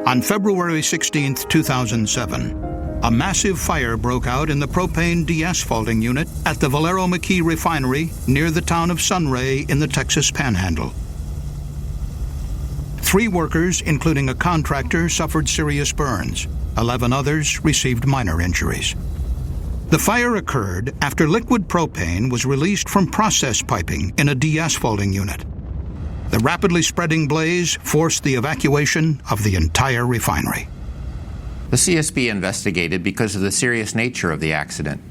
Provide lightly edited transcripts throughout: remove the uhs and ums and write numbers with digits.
On February 16, 2007, a massive fire broke out in the propane deasphalting unit at the Valero Refinery near the town of Sunray in the Texas Panhandle. 3 workers, including a contractor, suffered serious burns. 11 others received minor injuries. The fire occurred after liquid propane was released from process piping in a deasphalting unit. The rapidly spreading blaze forced the evacuation of the entire refinery. The CSB investigated because of the serious nature of the accident.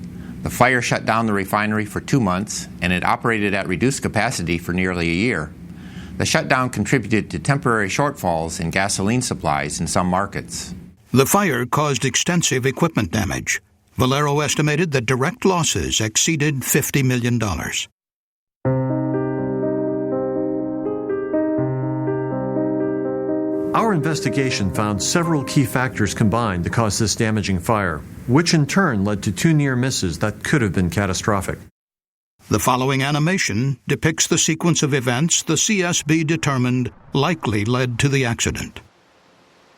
The fire shut down the refinery for 2 months, and it operated at reduced capacity for nearly a year. The shutdown contributed to temporary shortfalls in gasoline supplies in some markets. The fire caused extensive equipment damage. Valero estimated that direct losses exceeded $50 million. Our investigation found several key factors combined to cause this damaging fire, which in turn led to 2 near misses that could have been catastrophic. The following animation depicts the sequence of events the CSB determined likely led to the accident.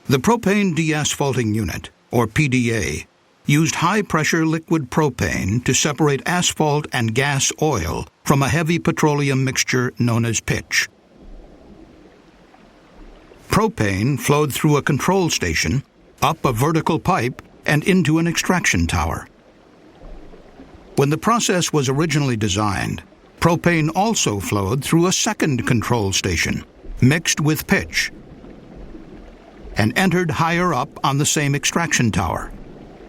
The propane deasphalting unit, or PDA, used high-pressure liquid propane to separate asphalt and gas oil from a heavy petroleum mixture known as pitch. Propane flowed through a control station, up a vertical pipe, and into an extraction tower. When the process was originally designed, propane also flowed through a second control station, mixed with pitch, and entered higher up on the same extraction tower.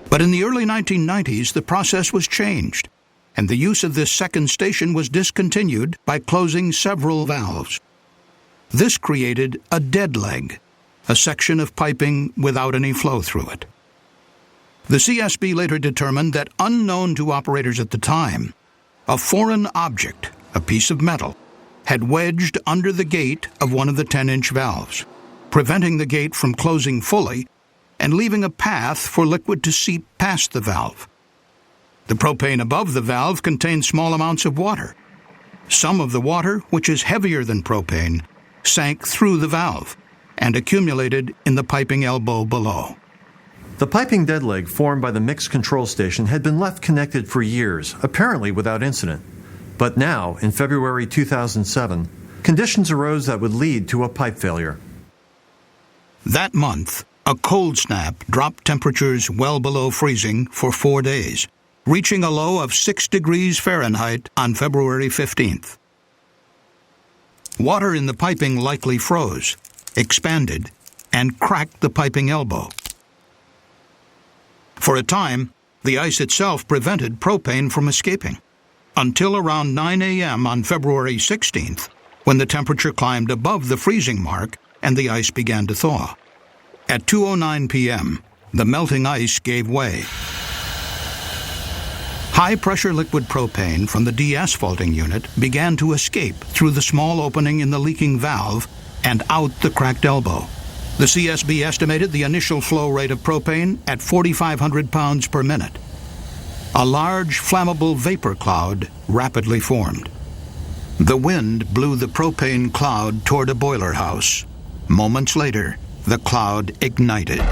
But in the early 1990s, the process was changed, and the use of this second station was discontinued by closing several valves. This created a dead leg, a section of piping without any flow through it. The CSB later determined that, unknown to operators at the time, a foreign object, a piece of metal, had wedged under the gate of one of the 10-inch valves, preventing the gate from closing fully and leaving a path for liquid to seep past the valve. The propane above the valve contained small amounts of water. Some of the water, which is heavier than propane, sank through the valve and accumulated in the piping elbow below. The piping dead leg formed by the mixed control station had been left connected for years, apparently without incident. But now, in February 2007, conditions arose that would lead to a pipe failure. That month, a cold snap dropped temperatures well below freezing for 4 days, reaching a low of 6 degrees Fahrenheit on February 15th. Water in the piping likely froze, expanded, and cracked the piping elbow. For a time, the ice itself prevented propane from escaping, until around 9 a.m. on February 16th, when the temperature climbed above the freezing mark and the ice began to thaw. At 2:09 p.m., the melting ice gave way. High-pressure liquid propane from the deasphalting unit began to escape through the small opening in the leaking valve and out the cracked elbow. The CSB estimated the initial flow rate of propane at 4,500 pounds per minute. A large, flammable vapor cloud rapidly formed. The wind blew the propane cloud toward a boiler house. Moments later, the cloud ignited.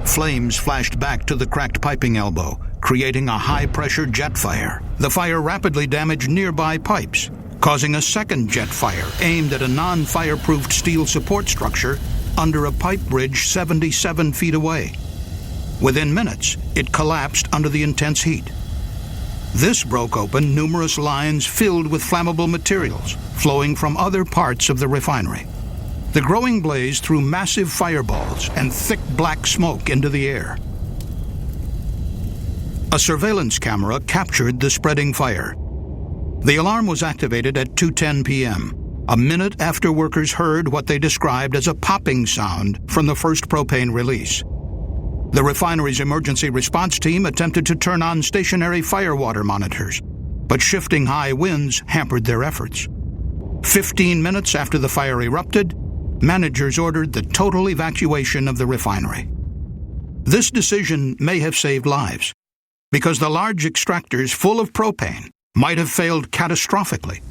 Flames flashed back to the cracked piping elbow, creating a high-pressure jet fire. The fire rapidly damaged nearby pipes, causing a second jet fire aimed at a non-fireproofed steel support structure under a pipe bridge 77 feet away. Within minutes, it collapsed under the intense heat. This broke open numerous lines filled with flammable materials flowing from other parts of the refinery. The growing blaze threw massive fireballs and thick black smoke into the air. A surveillance camera captured the spreading fire. The alarm was activated at 2:10 p.m., a minute after workers heard what they described as a popping sound from the first propane release. The refinery's emergency response team attempted to turn on stationary firewater monitors, but shifting high winds hampered their efforts. 15 minutes after the fire erupted, managers ordered the total evacuation of the refinery. This decision may have saved lives, because the large extractors full of propane might have failed catastrophically,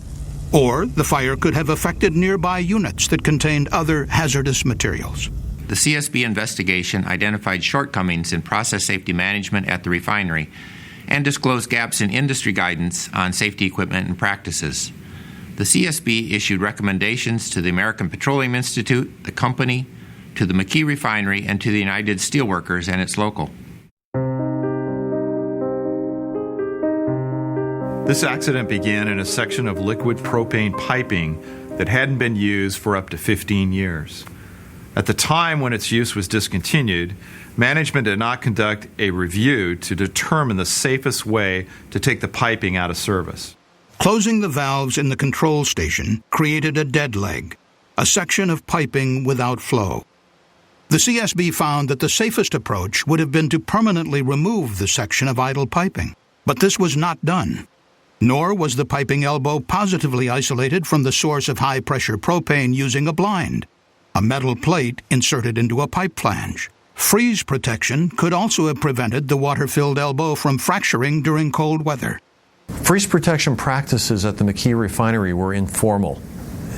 or the fire could have affected nearby units that contained other hazardous materials. the CSB investigation identified shortcomings in process safety management at the refinery and disclosed gaps in industry guidance on safety equipment and practices. The CSB issued recommendations to the American Petroleum Institute, the company, to the McKee Refinery, and to the United Steelworkers and its local. This accident began in a section of liquid propane piping that hadn't been used for up to 15 years. At the time when its use was discontinued, management did not conduct a review to determine the safest way to take the piping out of service. Closing the valves in the control station created a dead leg, a section of piping without flow. The CSB found that the safest approach would have been to permanently remove the section of idle piping, but this was not done. Nor was the piping elbow positively isolated from the source of high-pressure propane using a blind, a metal plate inserted into a pipe flange. Freeze protection could also have prevented the water-filled elbow from fracturing during cold weather. Freeze protection practices at the McKee Refinery were informal.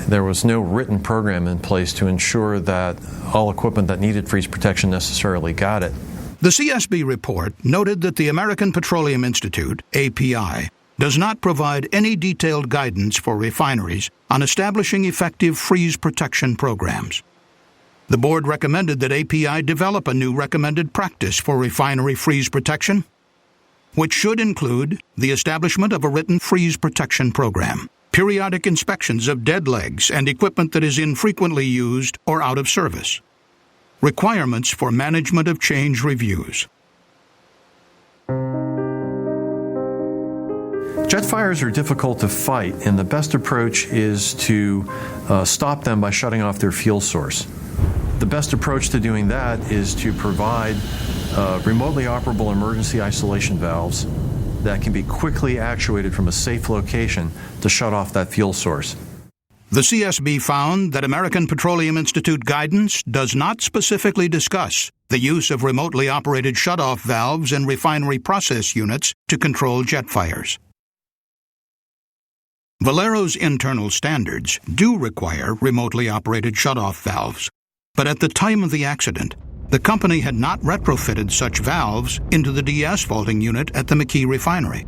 There was no written program in place to ensure that all equipment that needed freeze protection necessarily got it. The CSB report noted that the American Petroleum Institute, API, does not provide any detailed guidance for refineries on establishing effective freeze protection programs. The board recommended that API develop a new recommended practice for refinery freeze protection, which should include the establishment of a written freeze protection program, periodic inspections of dead legs and equipment that is infrequently used or out of service, requirements for management of change reviews. Jet fires are difficult to fight, and the best approach is to stop them by shutting off their fuel source. The best approach to doing that is to provide remotely operable emergency isolation valves that can be quickly actuated from a safe location to shut off that fuel source. The CSB found that American Petroleum Institute guidance does not specifically discuss the use of remotely operated shutoff valves in refinery process units to control jet fires. Valero's internal standards do require remotely operated shutoff valves, but at the time of the accident, the company had not retrofitted such valves into the de-asphalting unit at the McKee Refinery.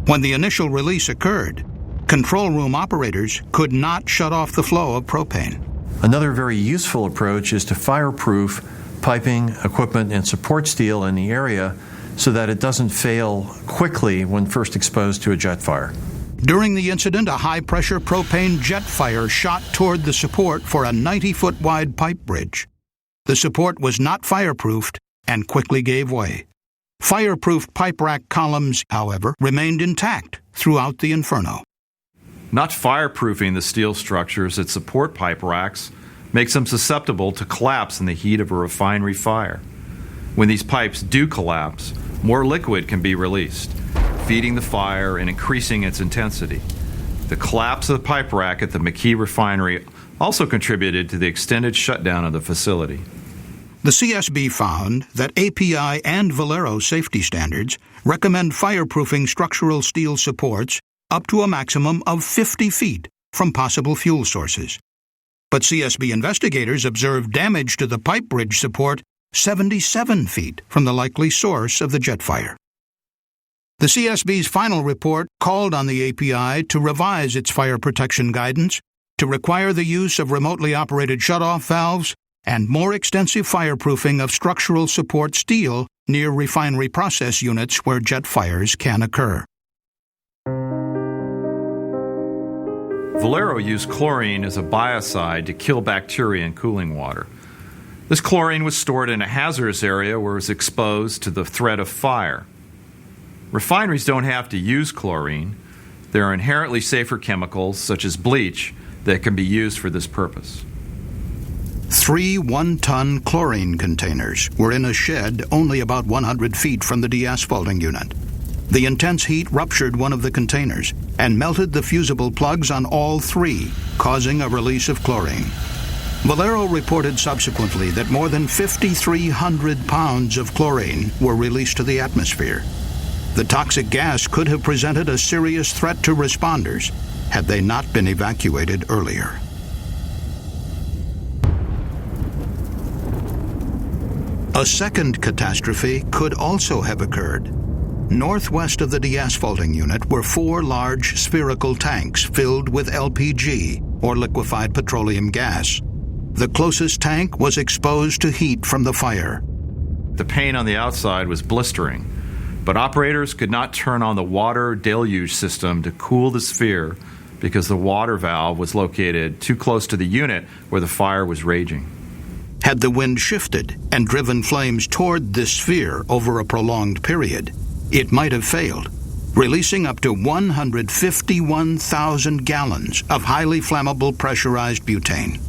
When the initial release occurred, control room operators could not shut off the flow of propane. Another very useful approach is to fireproof piping, equipment, and support steel in the area so that it doesn't fail quickly when first exposed to a jet fire. During the incident, a high-pressure propane jet fire shot toward the support for a 90-foot-wide pipe bridge. The support was not fireproofed and quickly gave way. Fireproofed pipe rack columns, however, remained intact throughout the inferno. Not fireproofing the steel structures that support pipe racks makes them susceptible to collapse in the heat of a refinery fire. When these pipes do collapse, more liquid can be released, feeding the fire and increasing its intensity. The collapse of the pipe rack at the McKee Refinery also contributed to the extended shutdown of the facility. The CSB found that API and Valero safety standards recommend fireproofing structural steel supports up to a maximum of 50 feet from possible fuel sources. But CSB investigators observed damage to the pipe bridge support 77 feet from the likely source of the jet fire. The CSB's final report called on the API to revise its fire protection guidance to require the use of remotely operated shutoff valves and more extensive fireproofing of structural support steel near refinery process units where jet fires can occur. Valero used chlorine as a biocide to kill bacteria in cooling water. This chlorine was stored in a hazardous area where it was exposed to the threat of fire. Refineries don't have to use chlorine. There are inherently safer chemicals, such as bleach, that can be used for this purpose. 3 one-ton chlorine containers were in a shed only about 100 feet from the de-asphalting unit. The intense heat ruptured one of the containers and melted the fusible plugs on all 3, causing a release of chlorine. Valero reported subsequently that more than 5,300 pounds of chlorine were released to the atmosphere. The toxic gas could have presented a serious threat to responders had they not been evacuated earlier. A second catastrophe could also have occurred. Northwest of the deasphalting unit were 4 large spherical tanks filled with LPG, or liquefied petroleum gas. The closest tank was exposed to heat from the fire. The paint on the outside was blistering, but operators could not turn on the water deluge system to cool the sphere because the water valve was located too close to the unit where the fire was raging. Had the wind shifted and driven flames toward this sphere over a prolonged period, it might have failed, releasing up to 151,000 gallons of highly flammable pressurized butane.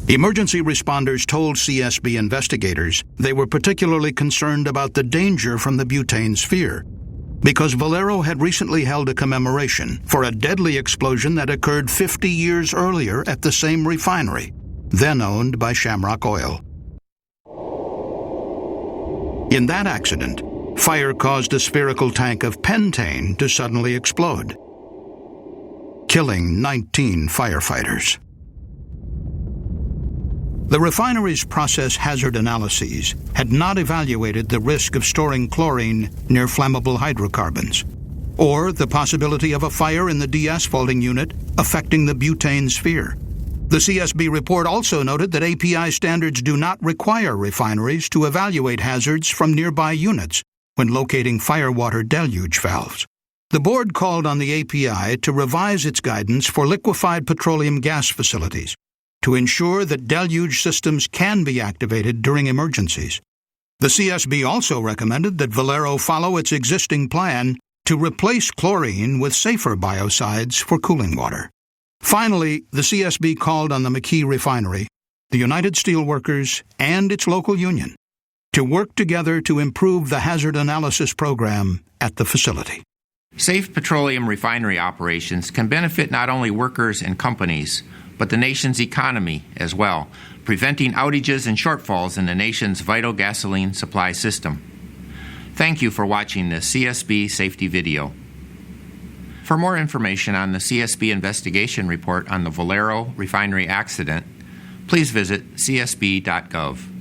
Emergency responders told CSB investigators they were particularly concerned about the danger from the butane sphere because Valero had recently held a commemoration for a deadly explosion that occurred 50 years earlier at the same refinery, then owned by Shamrock Oil. In that accident, fire caused a spherical tank of pentane to suddenly explode, killing 19 firefighters. The refinery's process hazard analyses had not evaluated the risk of storing chlorine near flammable hydrocarbons, or the possibility of a fire in the deasphalting unit affecting the butane sphere. The CSB report also noted that API standards do not require refineries to evaluate hazards from nearby units when locating firewater deluge valves. The board called on the API to revise its guidance for liquefied petroleum gas facilities to ensure that deluge systems can be activated during emergencies. The CSB also recommended that Valero follow its existing plan to replace chlorine with safer biocides for cooling water. Finally, the CSB called on the McKee Refinery, the United Steelworkers, and its local union to work together to improve the hazard analysis program at the facility. Safe petroleum refinery operations can benefit not only workers and companies, but the nation's economy as well, preventing outages and shortfalls in the nation's vital gasoline supply system. Thank you for watching the CSB safety video. For more information on the CSB investigation report on the Valero refinery accident, please visit csb.gov.